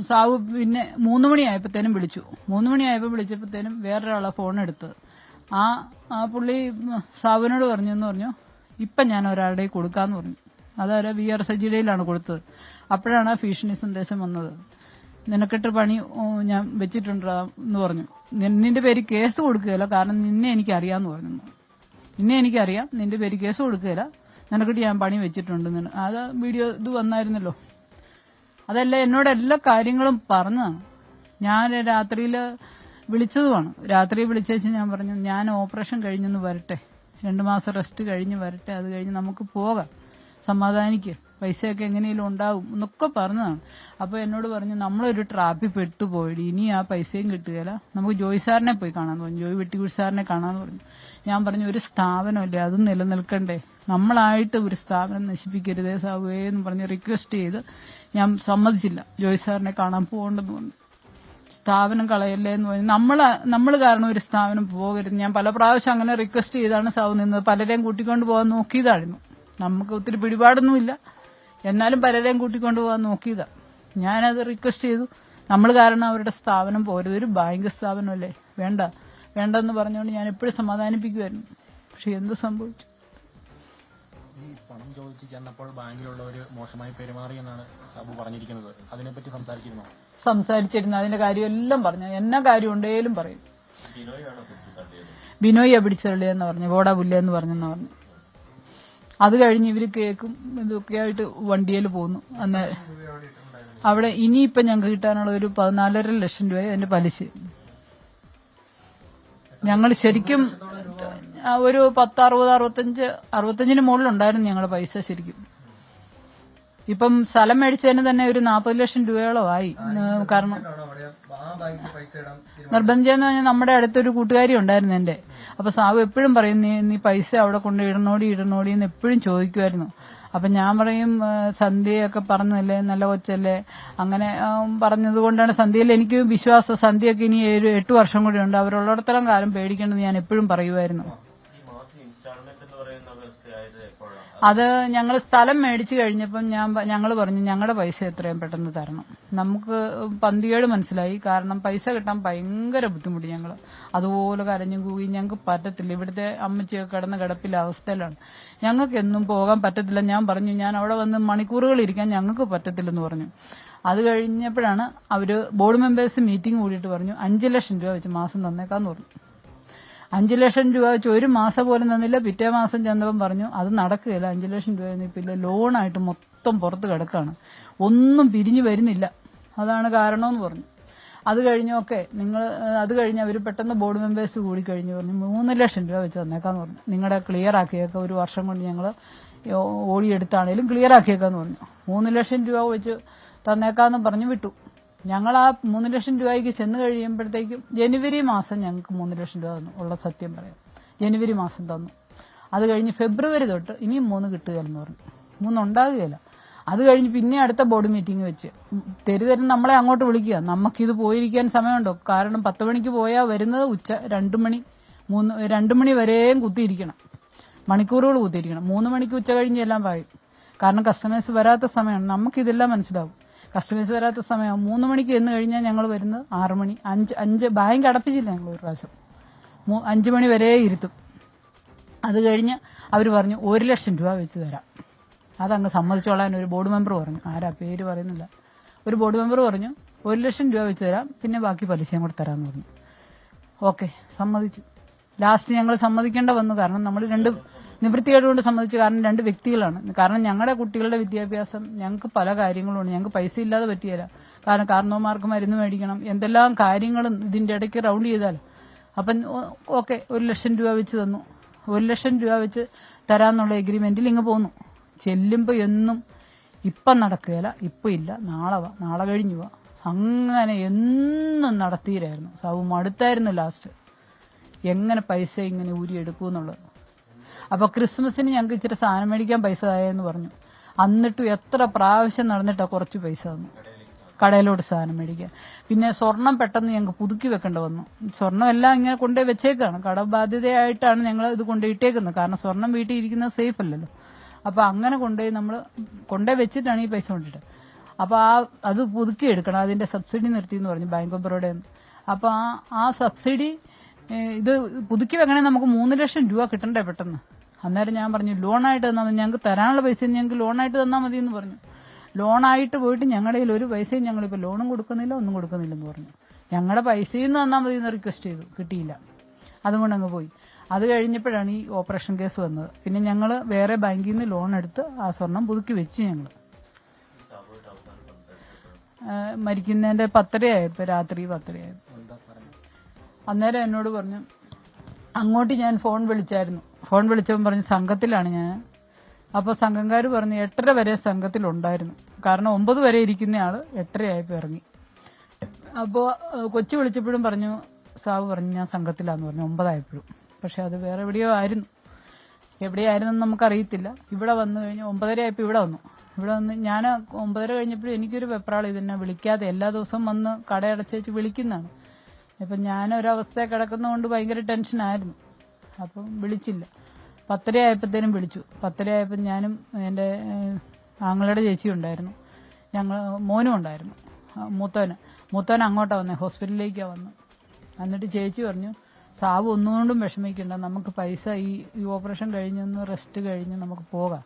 സാവു പിന്നെ 3 മണിയായപ്പോഴത്തേനും വിളിച്ചു. 3 മണിയായപ്പോൾ വിളിച്ചപ്പോഴത്തേനും വേറൊരാളെ ഫോൺ എടുത്തത്. ആ പുള്ളി സാവുവിനോട് പറഞ്ഞു ഇപ്പം ഞാൻ ഒരാളുടെ കൊടുക്കാന്ന് പറഞ്ഞു. അതായത് VR സജിയുടെയിലാണ് കൊടുത്തത്. അപ്പോഴാണ് ആ ഭീഷണി സന്ദേശം വന്നത്. നിനക്കിട്ട് പണി ഞാൻ വെച്ചിട്ടുണ്ടെന്ന് പറഞ്ഞു. നിന്റെ പേര് കേസ് കൊടുക്കുകയില്ല, കാരണം നിന്നെ എനിക്കറിയാന്ന് പറഞ്ഞു. നിന്നെ എനിക്കറിയാം, നിന്റെ പേര് കേസ് കൊടുക്കുകയില്ല, നിനക്കിട്ട് ഞാൻ പണി വെച്ചിട്ടുണ്ട്. അത് വീഡിയോ ഇത് വന്നായിരുന്നല്ലോ. അതല്ല എന്നോട് എല്ലാ കാര്യങ്ങളും പറഞ്ഞതാണ്. ഞാൻ രാത്രിയിൽ വിളിച്ചതുമാണ്. രാത്രി വിളിച്ചേച്ച് ഞാൻ പറഞ്ഞു ഞാൻ ഓപ്പറേഷൻ കഴിഞ്ഞൊന്ന് വരട്ടെ, 2 മാസം റെസ്റ്റ് കഴിഞ്ഞ് വരട്ടെ, അത് കഴിഞ്ഞ് നമുക്ക് പോകാം, സമാധാനിക്ക്, പൈസയൊക്കെ എങ്ങനെയും ഉണ്ടാവും എന്നൊക്കെ പറഞ്ഞതാണ്. അപ്പൊ എന്നോട് പറഞ്ഞു നമ്മളൊരു ട്രാപ്പിൽ പെട്ടുപോയി, ഇനി ആ പൈസയും കിട്ടുകയില്ല, നമുക്ക് ജോയ് സാറിനെ പോയി കാണാന്ന് പറഞ്ഞു. ജോയ് വെട്ടിക്കുഴി സാറിനെ കാണാന്ന് പറഞ്ഞു. ഞാൻ പറഞ്ഞു ഒരു സ്ഥാപനമല്ലേ, അത് നിലനിൽക്കണ്ടേ, നമ്മളായിട്ട് ഒരു സ്ഥാപനം നശിപ്പിക്കരുതേ സാബുവേ എന്ന് പറഞ്ഞ് റിക്വസ്റ്റ് ചെയ്ത് ഞാൻ സമ്മതിച്ചില്ല. ജോയ് സാറിനെ കാണാൻ പോകണ്ടെന്ന് പറഞ്ഞു. സ്ഥാപനം കളയല്ലേ എന്ന് പറഞ്ഞു. നമ്മൾ കാരണം ഒരു സ്ഥാപനം പോകരുത്. ഞാൻ പല പ്രാവശ്യം അങ്ങനെ റിക്വസ്റ്റ് ചെയ്താണ് സാബു നിന്നത്. പലരെയും കൂട്ടിക്കൊണ്ട് പോകാൻ നോക്കിയതായിരുന്നു. നമുക്ക് ഒത്തിരി പിടിപാടൊന്നുമില്ല, എന്നാലും പലരെയും കൂട്ടിക്കൊണ്ട് പോകാൻ നോക്കിയതാ. ഞാനത് റിക്വസ്റ്റ് ചെയ്തു. നമ്മൾ കാരണം അവരുടെ സ്ഥാപനം പോരുത്, ഒരു ബാങ്ക് സ്ഥാപനമല്ലേ, വേണ്ടെന്ന് പറഞ്ഞുകൊണ്ട് ഞാൻ എപ്പോഴും സമാധാനിപ്പിക്കുമായിരുന്നു. പക്ഷെ എന്ത് സംഭവിച്ചു? ഈ പണം ചോദിച്ചു ചെന്നപ്പോൾ ബാങ്കിലുള്ളവർ മോശമായി പെരുമാറിയെന്നാണ് സാബു പറഞ്ഞിരിക്കുന്നത്. അതിനെപ്പറ്റി സംസാരിച്ചിരുന്നു. അതിന്റെ കാര്യം എല്ലാം പറഞ്ഞു. എന്നാ കാര്യം ഉണ്ടേലും പറയും. ബിനോയിയെ പിടിച്ചള്ളിയെന്ന് പറഞ്ഞു, ബോടാ പുല്ലെന്ന് പറഞ്ഞെന്ന് പറഞ്ഞു. അത് കഴിഞ്ഞ് ഇവര് കേക്കും ഇതൊക്കെ ആയിട്ട് വണ്ടിയിൽ പോന്നു. അന്ന് അവിടെ ഇനിയിപ്പം ഞങ്ങൾക്ക് കിട്ടാനുള്ള ഒരു 14.5 ലക്ഷം രൂപ അതിന്റെ പലിശ. ഞങ്ങൾ ശരിക്കും ഒരു 65 മുകളിലുണ്ടായിരുന്നു ഞങ്ങളുടെ പൈസ ശരിക്കും. ഇപ്പം സ്ഥലം മേടിച്ചതിന് തന്നെ ഒരു 40 ലക്ഷം രൂപയോളം ആയി. കാരണം നിർബന്ധിച്ചെന്ന് പറഞ്ഞാൽ നമ്മുടെ അടുത്തൊരു കൂട്ടുകാരി ഉണ്ടായിരുന്നു എന്റെ. അപ്പൊ സാബു എപ്പോഴും പറയും നീ പൈസ അവിടെ കൊണ്ട് ഇടണോടി എന്ന് എപ്പോഴും ചോദിക്കുമായിരുന്നു. അപ്പൊ ഞാൻ പറയും സന്ധ്യയൊക്കെ പറഞ്ഞല്ലേ, നല്ല കൊച്ചല്ലേ, അങ്ങനെ പറഞ്ഞത് കൊണ്ടാണ് സന്ധ്യയിൽ എനിക്ക് വിശ്വാസം. സന്ധ്യയൊക്കെ ഇനി 8 വർഷം കൂടി ഉണ്ട്, അവരുള്ളിടത്തോളം കാലം പേടിക്കേണ്ടത് ഞാൻ എപ്പോഴും പറയുമായിരുന്നു. അത് ഞങ്ങൾ സ്ഥലം മേടിച്ചു കഴിഞ്ഞപ്പം ഞങ്ങൾ പറഞ്ഞു ഞങ്ങളുടെ പൈസ എത്രയും പെട്ടെന്ന് തരണം. നമുക്ക് പന്തികേട് മനസ്സിലായി. കാരണം പൈസ കിട്ടാൻ ഭയങ്കര ബുദ്ധിമുട്ട്. ഞങ്ങൾ അതുപോലെ കരഞ്ഞും കൂകി ഞങ്ങൾക്ക് പറ്റത്തില്ല. ഇവിടുത്തെ അമ്മച്ചിയൊക്കെ കിടന്ന കിടപ്പിലെ അവസ്ഥയിലാണ്. ഞങ്ങൾക്ക് എന്നും പോകാൻ പറ്റത്തില്ല. ഞാൻ പറഞ്ഞു ഞാൻ അവിടെ വന്ന് മണിക്കൂറുകൾ ഇരിക്കാൻ ഞങ്ങൾക്ക് പറ്റത്തില്ലെന്ന് പറഞ്ഞു. അത് കഴിഞ്ഞപ്പോഴാണ് അവര് ബോർഡ് മെമ്പേഴ്സ് മീറ്റിംഗ് കൂടിയിട്ട് പറഞ്ഞു 5 ലക്ഷം രൂപ വെച്ച് മാസം തന്നേക്കാന്ന് പറഞ്ഞു. 5 ലക്ഷം രൂപ വെച്ച് ഒരു മാസം പോലും തന്നില്ല. പിറ്റേ മാസം ചെന്നപ്പം പറഞ്ഞു അത് നടക്കുകയില്ല, 5 ലക്ഷം രൂപ ഇപ്പില്ല, ലോണായിട്ട് മൊത്തം പുറത്ത് കിടക്കാണ്, ഒന്നും പിരിഞ്ഞു വരുന്നില്ല, അതാണ് കാരണമെന്ന് പറഞ്ഞു. അത് കഴിഞ്ഞ് അവർ പെട്ടെന്ന് ബോർഡ് മെമ്പേഴ്സ് കൂടി കഴിഞ്ഞ് പറഞ്ഞു 3 ലക്ഷം രൂപ വെച്ച് തന്നേക്കാന്ന് പറഞ്ഞു. നിങ്ങളുടെ ക്ലിയർ ആക്കിയേക്കാം, ഒരു വർഷം കൊണ്ട് ഞങ്ങൾ ഓടിയെടുത്താണേലും ക്ലിയർ ആക്കിയേക്കാന്ന് പറഞ്ഞു. 3 ലക്ഷം രൂപ വെച്ച് തന്നേക്കാന്ന് പറഞ്ഞു വിട്ടു. ഞങ്ങൾ ആ 3 ലക്ഷം രൂപയ്ക്ക് ചെന്ന് കഴിയുമ്പോഴത്തേക്കും ജനുവരി മാസം ഞങ്ങൾക്ക് 3 ലക്ഷം രൂപ തന്നു. ഉള്ള സത്യം പറയാം, ജനുവരി മാസം തന്നു. അത് കഴിഞ്ഞ് ഫെബ്രുവരി തൊട്ട് ഇനിയും 3 കിട്ടുകയെന്ന് പറഞ്ഞു. 3 ഉണ്ടാകുകയില്ല. അത് കഴിഞ്ഞ് പിന്നെ അടുത്ത ബോർഡ് മീറ്റിംഗ് വെച്ച് തരും നമ്മളെ അങ്ങോട്ട് വിളിക്കുക. നമുക്കിത് പോയിരിക്കാൻ സമയമുണ്ടോ? കാരണം 10 മണിക്ക് പോയാൽ വരുന്നത് ഉച്ച 2 മണി വരെയും കുത്തിയിരിക്കണം, മണിക്കൂറുകൾ കുത്തിയിരിക്കണം. 3 മണിക്ക് ഉച്ച കഴിഞ്ഞ് എല്ലാം പറയും. കാരണം കസ്റ്റമേഴ്സ് വരാത്ത സമയമാണ്. നമുക്കിതെല്ലാം മനസ്സിലാവും. കസ്റ്റമേഴ്സ് വരാത്ത സമയം 3 മണിക്ക് എന്ന് കഴിഞ്ഞാൽ ഞങ്ങൾ വരുന്നത് 6 മണി 5 ബാങ്ക് അടപ്പിച്ചില്ല ഞങ്ങൾ ഒരു പ്രാവശ്യം. 5 മണി വരെ ഇരുത്തും. അത് കഴിഞ്ഞ് അവർ പറഞ്ഞു 1 ലക്ഷം രൂപ വെച്ച് തരാം. അതങ്ങ് സമ്മതിച്ചോളാൻ ഒരു ബോർഡ് മെമ്പർ പറഞ്ഞു. ആരാ പേര് പറയുന്നില്ല. ഒരു ബോർഡ് മെമ്പർ പറഞ്ഞു 1 ലക്ഷം രൂപ വെച്ച് തരാം, പിന്നെ ബാക്കി പലിശയും കൂടെ തരാമെന്ന് പറഞ്ഞു. ഓക്കെ, സമ്മതിച്ചു. ലാസ്റ്റ് ഞങ്ങൾ സമ്മതിക്കേണ്ട വന്നു. കാരണം നമ്മൾ 2 നിവൃത്തികേടുകൊണ്ട് സമ്മതിച്ചു. കാരണം 2 വ്യക്തികളാണ്. കാരണം ഞങ്ങളുടെ കുട്ടികളുടെ വിദ്യാഭ്യാസം, ഞങ്ങൾക്ക് പല കാര്യങ്ങളുണ്ട്. ഞങ്ങൾക്ക് പൈസ ഇല്ലാതെ പറ്റിയല്ല. കാരണം കാരണവന്മാർക്ക് മരുന്ന് മേടിക്കണം, എന്തെല്ലാം കാര്യങ്ങളും ഇതിന്റെ ഇടയ്ക്ക് റൗണ്ട് ചെയ്താൽ. അപ്പം ഓക്കെ 1 ലക്ഷം രൂപ വെച്ച് തന്നു. 1 ലക്ഷം രൂപ വെച്ച് തരാന്നുള്ള എഗ്രിമെന്റിൽ ഇങ്ങ് പോന്നു. ചെല്ലുമ്പോൾ എന്നും ഇപ്പം നടക്കുകയില്ല, ഇപ്പം ഇല്ല, നാളെ കഴിഞ്ഞു പോവാ, അങ്ങനെ എന്നും നടത്തിയിരായിരുന്നു. സാബു മടുത്തായിരുന്നു ലാസ്റ്റ് എങ്ങനെ പൈസ ഇങ്ങനെ ഊരിയെടുക്കൂന്നുള്ളത്. അപ്പൊ ക്രിസ്മസിന് ഞങ്ങൾക്ക് ഇച്ചിരി സാധനം മേടിക്കാൻ പൈസ ആയെന്ന് പറഞ്ഞു. എന്നിട്ടും എത്ര പ്രാവശ്യം നടന്നിട്ടാ കുറച്ച് പൈസ തന്നു കടയിലോട്ട് സാധനം മേടിക്കാൻ. പിന്നെ സ്വർണം പെട്ടെന്ന് ഞങ്ങൾക്ക് പുതുക്കി വെക്കേണ്ട വന്നു. സ്വർണം എല്ലാം ഇങ്ങനെ കൊണ്ടുപോയി വെച്ചേക്കാണ്. കടബാധ്യതയായിട്ടാണ് ഞങ്ങൾ ഇത് കൊണ്ടുപോയിട്ടേക്കുന്നത്. കാരണം സ്വർണം വീട്ടിൽ ഇരിക്കുന്നത് സേഫ് അല്ലല്ലോ. അപ്പൊ അങ്ങനെ നമ്മൾ കൊണ്ടുപോയി വെച്ചിട്ടാണ് ഈ പൈസ കൊണ്ടിട്ട്. അപ്പൊ അത് പുതുക്കി എടുക്കണം, അതിന്റെ സബ്സിഡി നിർത്തി എന്ന് പറഞ്ഞു ബാങ്ക് ഓഫ് ബറോഡയിൽ. അപ്പൊ ആ സബ്സിഡി ഇത് പുതുക്കി വെക്കണേ നമുക്ക് 3 ലക്ഷം രൂപ കിട്ടണ്ടേ പെട്ടെന്ന്. അന്നേരം ഞാൻ പറഞ്ഞു ലോണായിട്ട് തന്നാൽ മതി, ഞങ്ങൾക്ക് തരാനുള്ള പൈസ ഞങ്ങൾക്ക് ലോണായിട്ട് തന്നാൽ മതി എന്ന് പറഞ്ഞു. ലോണായിട്ട് പോയിട്ട് ഞങ്ങളുടെ കയ്യിൽ ഒരു പൈസയും ഞങ്ങളിപ്പോൾ ലോണും കൊടുക്കുന്നില്ല, ഒന്നും കൊടുക്കുന്നില്ലെന്ന് പറഞ്ഞു. ഞങ്ങളുടെ പൈസയിൽ നിന്ന് തന്നാൽ മതി എന്ന് റിക്വസ്റ്റ് ചെയ്തു, കിട്ടിയില്ല. അതുകൊണ്ട് അങ്ങ് പോയി. അത് കഴിഞ്ഞപ്പോഴാണ് ഈ ഓപ്പറേഷൻ കേസ് വന്നത്. പിന്നെ ഞങ്ങൾ വേറെ ബാങ്കിൽ നിന്ന് ലോൺ എടുത്ത് ആ സ്വർണം പുതുക്കി വെച്ചു. ഞങ്ങൾ മരിക്കുന്നതിന്റെ 10:30 രാത്രി 10:30. അന്നേരം എന്നോട് പറഞ്ഞു, അങ്ങോട്ട് ഞാൻ ഫോൺ വിളിച്ചായിരുന്നു. ഫോൺ വിളിച്ചപ്പോൾ പറഞ്ഞു സംഘത്തിലാണ് ഞാൻ. അപ്പോൾ സംഘംകാർ പറഞ്ഞു 8:30 വരെ സംഘത്തിലുണ്ടായിരുന്നു. കാരണം 9 വരെ ഇരിക്കുന്ന ആള് 8:30 ആയപ്പോൾ ഇറങ്ങി. അപ്പോൾ കൊച്ചു വിളിച്ചപ്പോഴും പറഞ്ഞു, സാബു പറഞ്ഞു ഞാൻ സംഘത്തിലാന്ന് പറഞ്ഞു 9 ആയപ്പോഴും. പക്ഷെ അത് വേറെ എവിടെയോ ആയിരുന്നു, എവിടെയായിരുന്നെന്ന് നമുക്കറിയത്തില്ല. ഇവിടെ വന്നു കഴിഞ്ഞ് 9:30 ആയപ്പോൾ ഇവിടെ വന്നു. ഇവിടെ വന്ന് ഞാൻ 9:30 കഴിഞ്ഞപ്പോഴും എനിക്കൊരു വെപ്രാളം, ഇതെന്നെ വിളിക്കാതെ എല്ലാ ദിവസവും വന്ന് കടയടച്ചേച്ച് വിളിക്കുന്നതാണ്. ഇപ്പം ഞാനൊരവസ്ഥയെ കിടക്കുന്നതുകൊണ്ട് ഭയങ്കര ടെൻഷനായിരുന്നു. അപ്പം വിളിച്ചില്ല. 10:30 ആയപ്പോഴത്തേനും വിളിച്ചു. 10:30 ആയപ്പോൾ ഞാനും എൻ്റെ ആങ്ങളുടെ ചേച്ചിയും ഉണ്ടായിരുന്നു, ഞങ്ങൾ മോനും ഉണ്ടായിരുന്നു. മൂത്തവൻ അങ്ങോട്ടാണ് വന്നത്, ഹോസ്പിറ്റലിലേക്കാണ് വന്നത്. എന്നിട്ട് ചേച്ചി പറഞ്ഞു സാബു ഒന്നുകൊണ്ടും വിഷമിക്കണ്ട, നമുക്ക് പൈസ ഈ ഓപ്പറേഷൻ കഴിഞ്ഞൊന്ന് റെസ്റ്റ് കഴിഞ്ഞ് നമുക്ക് പോകാം,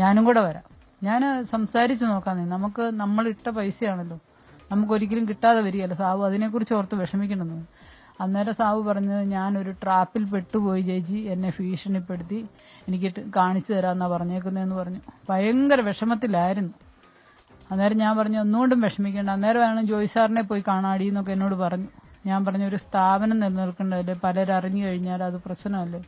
ഞാനും കൂടെ വരാം. ഞാൻ സംസാരിച്ചു നോക്കാന്നേ, നമുക്ക് നമ്മളിട്ട പൈസയാണല്ലോ, നമുക്കൊരിക്കലും കിട്ടാതെ വരികയല്ല, സാബു അതിനെക്കുറിച്ച് ഓർത്ത് വിഷമിക്കണമെന്ന്. അന്നേരം സാബു പറഞ്ഞത് ഞാനൊരു ട്രാപ്പിൽ പെട്ടുപോയി ചേച്ചി, എന്നെ ഭീഷണിപ്പെടുത്തി എനിക്ക് കാണിച്ചു തരാമെന്നാ പറഞ്ഞേക്കുന്നതെന്ന് പറഞ്ഞു. ഭയങ്കര വിഷമത്തിലായിരുന്നു. അന്നേരം ഞാൻ പറഞ്ഞു ഒന്നുകൊണ്ടും വിഷമിക്കേണ്ട, അന്നേരമാണ് ജോയ് സാറിനെ പോയി കാണാടി എന്നൊക്കെ എന്നോട് പറഞ്ഞു. ഞാൻ പറഞ്ഞു ഒരു സ്ഥാപനം നിലനിൽക്കേണ്ടതല്ലേ, പലരറിഞ്ഞു കഴിഞ്ഞാൽ അത് പ്രശ്നമല്ലേ.